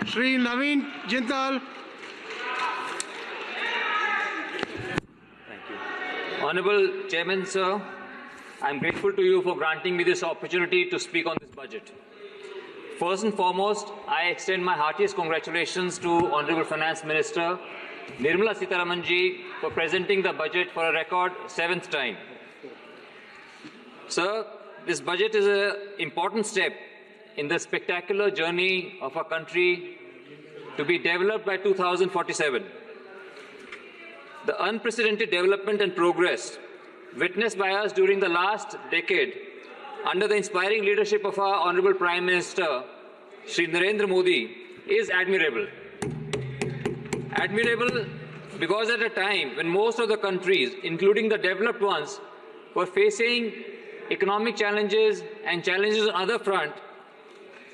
Shri Naveen Jintal. Thank you. Honorable Chairman, sir, I am grateful to you for granting me this opportunity to speak on this budget. First and foremost, I extend my heartiest congratulations to Honorable Finance Minister Nirmala Sitharaman ji for presenting the budget for a record 7th time. Sir, this budget is an important step in the spectacular journey of our country to be developed by 2047. The unprecedented development and progress witnessed by us during the last decade under the inspiring leadership of our Honorable Prime Minister, Shri Narendra Modi, is admirable. Admirable because at a time when most of the countries, including the developed ones, were facing economic challenges and challenges on other front,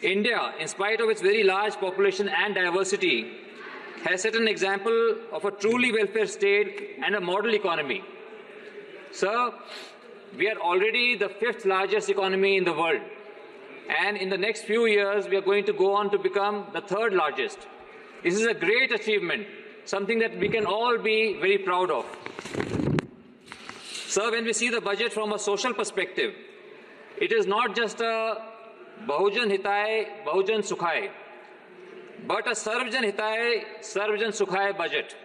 India, in spite of its very large population and diversity, has set an example of a truly welfare state and a model economy. Sir, we are already the 5th largest economy in the world, and in the next few years we are going to go on to become the 3rd largest. This is a great achievement, something that we can all be very proud of. Sir, when we see the budget from a social perspective, it is not just a Bahujan Hitay, Bahujan Sukhay, but a Sarvjan Hitay, Sarvjan Sukhay budget.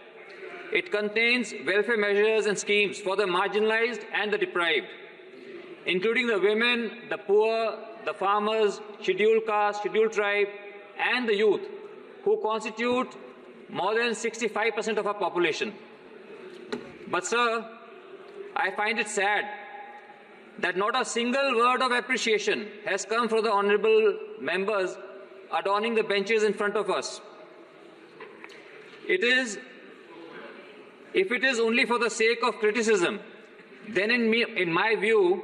It contains welfare measures and schemes for the marginalized and the deprived, including the women, the poor, the farmers, scheduled caste, scheduled tribe, and the youth, who constitute more than 65% of our population. But sir, I find it sad that not a single word of appreciation has come from the honorable members adorning the benches in front of us. If it is only for the sake of criticism, then in my view,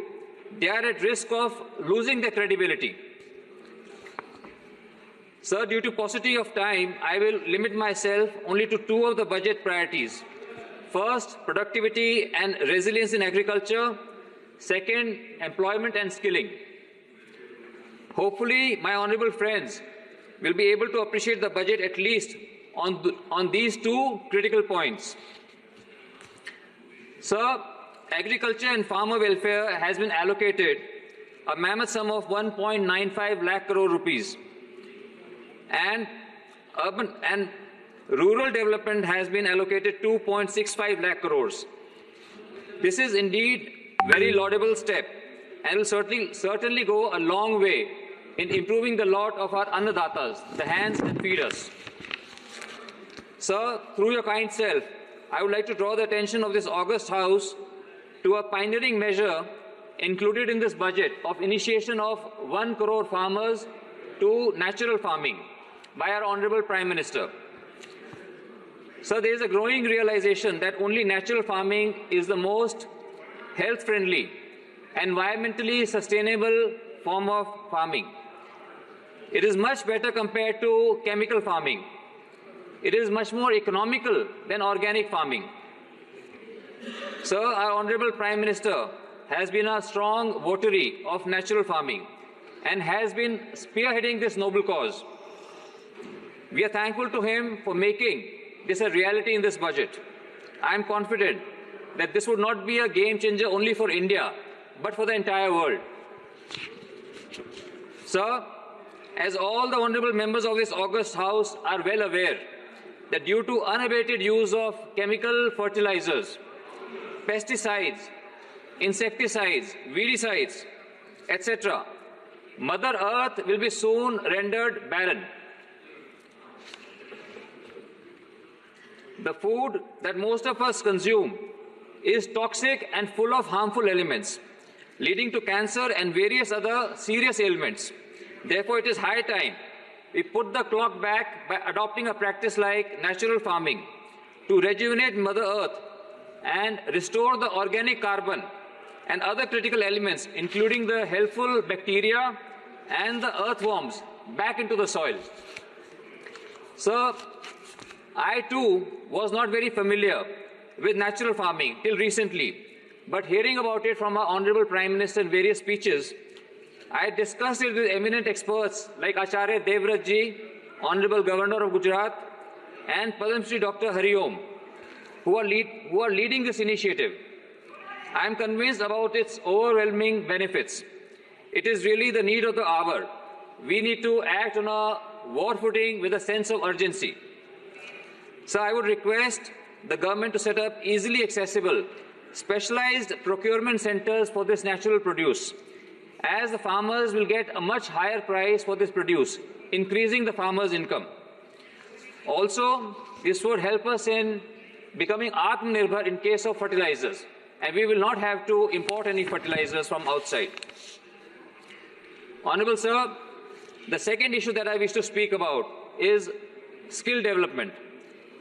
they are at risk of losing their credibility. Sir, due to paucity of time, I will limit myself only to 2 of the budget priorities. First, productivity and resilience in agriculture. Second, employment and skilling. Hopefully, my honorable friends will be able to appreciate the budget at least on these 2 critical points. Sir, agriculture and farmer welfare has been allocated a mammoth sum of 1.95 lakh crore rupees. And urban and rural development has been allocated 2.65 lakh crores. This is indeed very laudable step and will certainly go a long way in improving the lot of our annadatas, the hands that feed us. Sir, through your kind self, I would like to draw the attention of this august House to a pioneering measure included in this budget of initiation of 1 crore farmers to natural farming by our Honorable Prime Minister. So there is a growing realization that only natural farming is the most health-friendly, environmentally sustainable form of farming. It is much better compared to chemical farming. It is much more economical than organic farming. Sir, our Honorable Prime Minister has been a strong votary of natural farming and has been spearheading this noble cause. We are thankful to him for making this a reality in this budget. I am confident that this would not be a game changer only for India, but for the entire world. Sir, as all the honorable members of this august House are well aware, that due to unabated use of chemical fertilizers, pesticides, insecticides, weedicides, etc., Mother Earth will be soon rendered barren. The food that most of us consume is toxic and full of harmful elements, leading to cancer and various other serious ailments. Therefore, it is high time we put the clock back by adopting a practice like natural farming to rejuvenate Mother Earth and restore the organic carbon and other critical elements, including the helpful bacteria and the earthworms, back into the soil. Sir, I too was not very familiar with natural farming till recently, but hearing about it from our Honorable Prime Minister in various speeches, I discussed it with eminent experts like Acharya Devrat ji Honorable Governor of Gujarat, and Padma Shri Dr. Hari Om, who are leading this initiative. I am convinced about its overwhelming benefits. It is really the need of the hour. We need to act on a war footing with a sense of urgency. So I would request the government to set up easily accessible, specialized procurement centers for this natural produce, as the farmers will get a much higher price for this produce, increasing the farmers' income. Also, this would help us in becoming Atmanirbhar in case of fertilizers, and we will not have to import any fertilizers from outside. Honorable Sir, the second issue that I wish to speak about is skill development.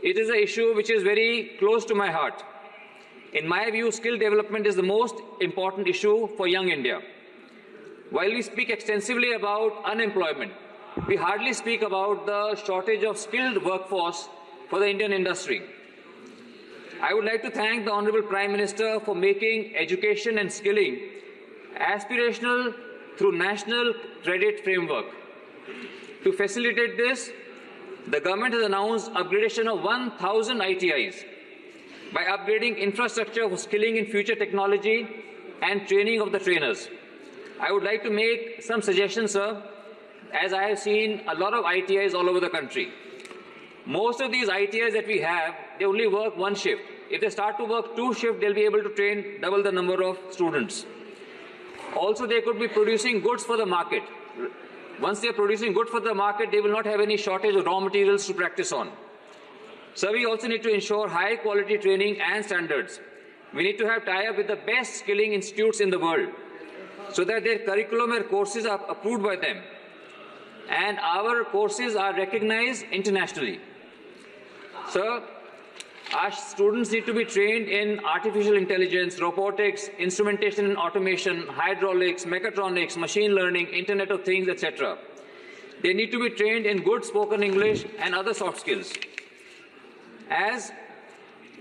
It is an issue which is very close to my heart. In my view, skill development is the most important issue for young India. While we speak extensively about unemployment, we hardly speak about the shortage of skilled workforce for the Indian industry. I would like to thank the Honorable Prime Minister for making education and skilling aspirational through National Credit Framework. To facilitate this, the government has announced upgradation of 1,000 ITIs by upgrading infrastructure for skilling in future technology and training of the trainers. I would like to make some suggestions, sir, as I have seen a lot of ITIs all over the country. Most of these ITIs that we have, they only work one shift. If they start to work two shifts, they'll be able to train double the number of students. Also, they could be producing goods for the market. Once they are producing goods for the market, they will not have any shortage of raw materials to practice on. So we also need to ensure high quality training and standards. We need to have tie-up with the best skilling institutes in the world so that their curriculum and courses are approved by them and our courses are recognized internationally. Sir, our students need to be trained in artificial intelligence, robotics, instrumentation and automation, hydraulics, mechatronics, machine learning, Internet of Things, etc. They need to be trained in good spoken English and other soft skills. As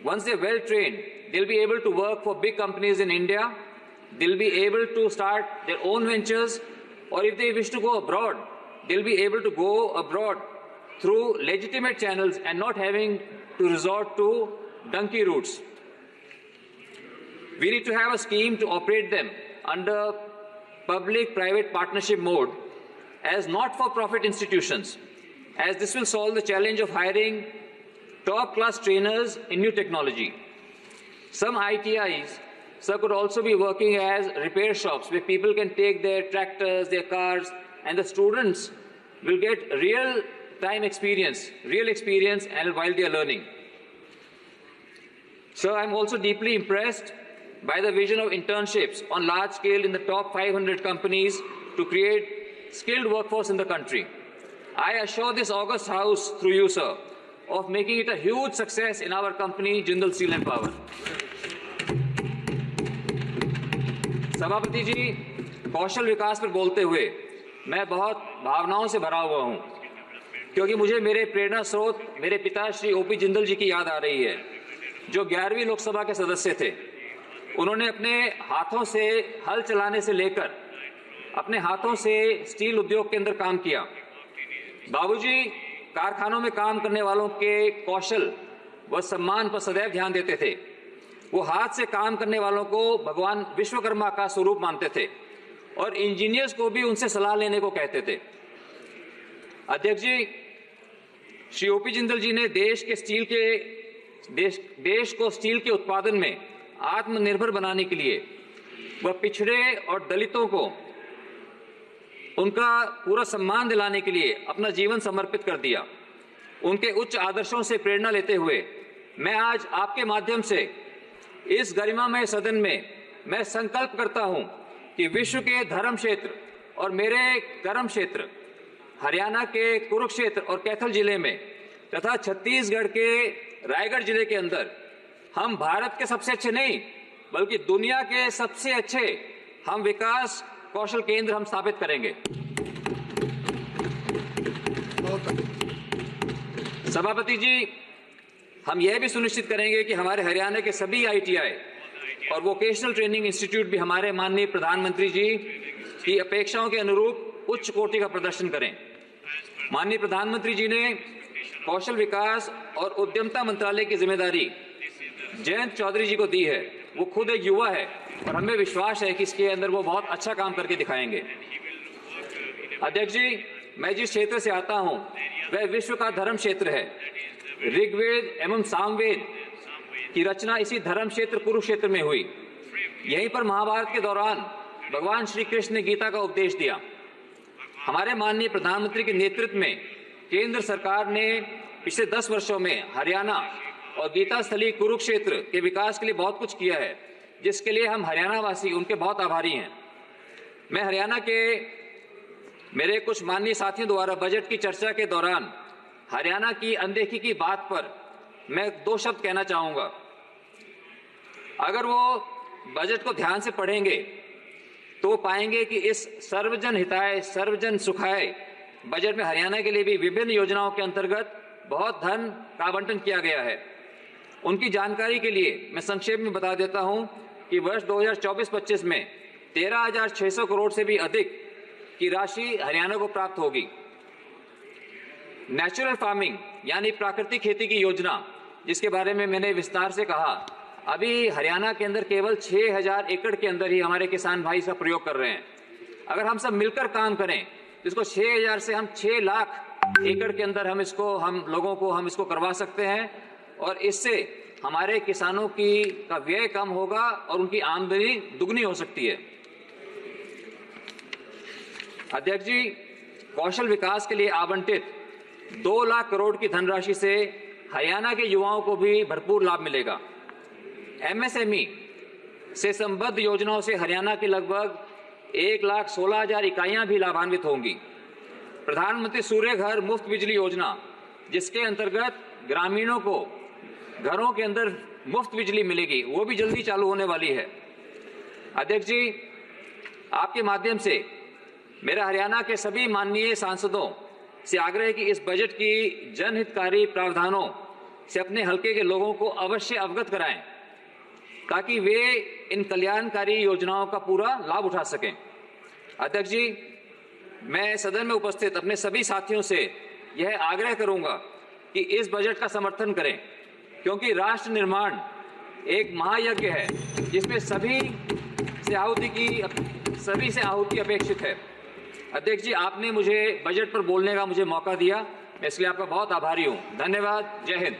once they're well trained, they'll be able to work for big companies in India, they'll be able to start their own ventures, or if they wish to go abroad, they'll be able to go abroad through legitimate channels and not having to resort to donkey routes. We need to have a scheme to operate them under public-private partnership mode as not-for-profit institutions, as this will solve the challenge of hiring top-class trainers in new technology. Some ITIs, sir, could also be working as repair shops where people can take their tractors, their cars, and the students will get real-time experience, and while they are learning. So I'm also deeply impressed by the vision of internships on large scale in the top 500 companies to create skilled workforce in the country. I assure this August House through you, sir, of making it a huge success in our company, Jindal Steel and Power. सभापति जी, कौशल विकास पर बोलते हुए मैं बहुत भावनाओं से भरा हुआ हूं, क्योंकि मुझे मेरे प्रेरणा स्रोत मेरे पिता श्री ओपी जिंदल जी की याद आ रही है, जो 11वीं लोकसभा के सदस्य थे। उन्होंने अपने हाथों से हल चलाने से लेकर अपने हाथों से स्टील उद्योग के अंदर काम किया। बाबूजी कारखानों में काम करने वालों के कौशल व सम्मान पर सदैव ध्यान देते थे। वो हाथ से काम करने वालों को भगवान विश्वकर्मा का स्वरूप मानते थे और इंजीनियर्स को भी उनसे सलाह लेने को कहते थे। अध्यक्ष जी, श्री ओपी जिंदल जी ने देश को स्टील के उत्पादन में आत्मनिर्भर बनाने के लिए व पिछड़े और दलितों को उनका पूरा सम्मान दिलाने के लिए अपना जीवन समर्पित कर दिया। उनके उच्च आदर्शों से प्रेरणा लेते हुए मैं आज आपके माध्यम से इस गरिमामय सदन में मैं संकल्प करता हूं कि विश्व के धर्म क्षेत्र और मेरे कर्म क्षेत्र हरियाणा के कुरुक्षेत्र और कैथल जिले में तथा छत्तीसगढ़ के रायगढ़ जिले के अंदर हम भारत के सबसे अच्छे नहीं बल्कि दुनिया के सबसे अच्छे हम विकास कौशल केंद्र हम स्थापित करेंगे। सभापति जी, हम यह भी सुनिश्चित करेंगे कि हमारे हरियाणा के सभी ITI और वोकेशनल ट्रेनिंग इंस्टीट्यूट भी हमारे माननीय प्रधानमंत्री जी की अपेक्षाओं के अनुरूप उच्च कोटि का प्रदर्शन करें। माननीय प्रधानमंत्री जी ने कौशल विकास और उद्यमिता मंत्रालय की जिम्मेदारी जयंत चौधरी जी को दी है। वो खुद एक युवा है और हमें विश्वास है कि इसके अंदर वो बहुत अच्छा काम करके दिखाएंगे। अध्यक्ष जी, मैं जिस क्षेत्र से आता हूं वह विश्व का धर्म क्षेत्र है। ऋग्वेद एवं सामवेद की रचना इसी धर्म क्षेत्र कुरुक्षेत्र में हुई। यहीं पर महाभारत के दौरान भगवान श्री कृष्ण ने गीता का उपदेश दिया। हमारे माननीय प्रधानमंत्री के नेतृत्व में केंद्र सरकार ने पिछले 10 वर्षों में हरियाणा और गीता स्थली कुरुक्षेत्र के विकास के लिए बहुत कुछ किया है, जिसके लिए हम हरियाणा वासी उनके बहुत आभारी हैं। मैं हरियाणा के मेरे कुछ माननीय साथियों द्वारा बजट की चर्चा के दौरान हरियाणा की अनदेखी की बात पर मैं 2 शब्द कहना चाहूंगा। अगर वो बजट को ध्यान से पढ़ेंगे तो पाएंगे कि इस सर्वजन हिताय सर्वजन सुखाय बजट में हरियाणा के लिए भी विभिन्न योजनाओं के अंतर्गत बहुत धन का आवंटन किया गया है। उनकी जानकारी के लिए मैं संक्षेप में बता देता हूं कि वर्ष 2024-25 में 13,600 करोड़ से भी अधिक की राशि हरियाणा को प्राप्त होगी। नेचुरल फार्मिंग यानी प्राकृतिक खेती की योजना, जिसके बारे में मैंने विस्तार से कहा, अभी हरियाणा के अंदर केवल 6,000 एकड़ के अंदर ही हमारे किसान भाई इसका प्रयोग कर रहे हैं। अगर हम सब मिलकर काम करें तो इसको 6,000 से हम 6 लाख एकड़ के अंदर हम लोगों को इसको करवा सकते हैं और इससे हमारे किसानों का व्यय कम होगा और उनकी आमदनी दुगनी हो सकती है। अध्यक्ष जी, कौशल विकास के लिए आवंटित 2 लाख करोड़ की धनराशि से हरियाणा के युवाओं को भी भरपूर लाभ मिलेगा। एमएसएमई से संबद्ध योजनाओं से हरियाणा की लगभग 1,16,000 इकाइयां भी लाभान्वित होंगी। प्रधानमंत्री सूर्य घर मुफ्त बिजली योजना, जिसके अंतर्गत ग्रामीणों को घरों के अंदर मुफ्त बिजली मिलेगी, वो भी जल्दी चालू होने वाली है। अध्यक्ष जी, आपके माध्यम से मेरा हरियाणा के सभी माननीय सांसदों से आग्रह है कि इस बजट की जनहितकारी प्रावधानों से अपने हलके के लोगों को अवश्य अवगत कराएं ताकि वे इन कल्याणकारी योजनाओं का पूरा लाभ उठा सकें। अध्यक्ष जी, मैं सदन में उपस्थित अपने सभी साथियों से यह आग्रह करूंगा कि इस बजट का समर्थन करें, क्योंकि राष्ट्र निर्माण एक महायज्ञ है जिसमें सभी से आहुति अपेक्षित है। अध्यक्ष जी, आपने मुझे बजट पर बोलने का मौका दिया, मैं इसलिए आपका बहुत आभारी हूं। धन्यवाद। जय हिंद।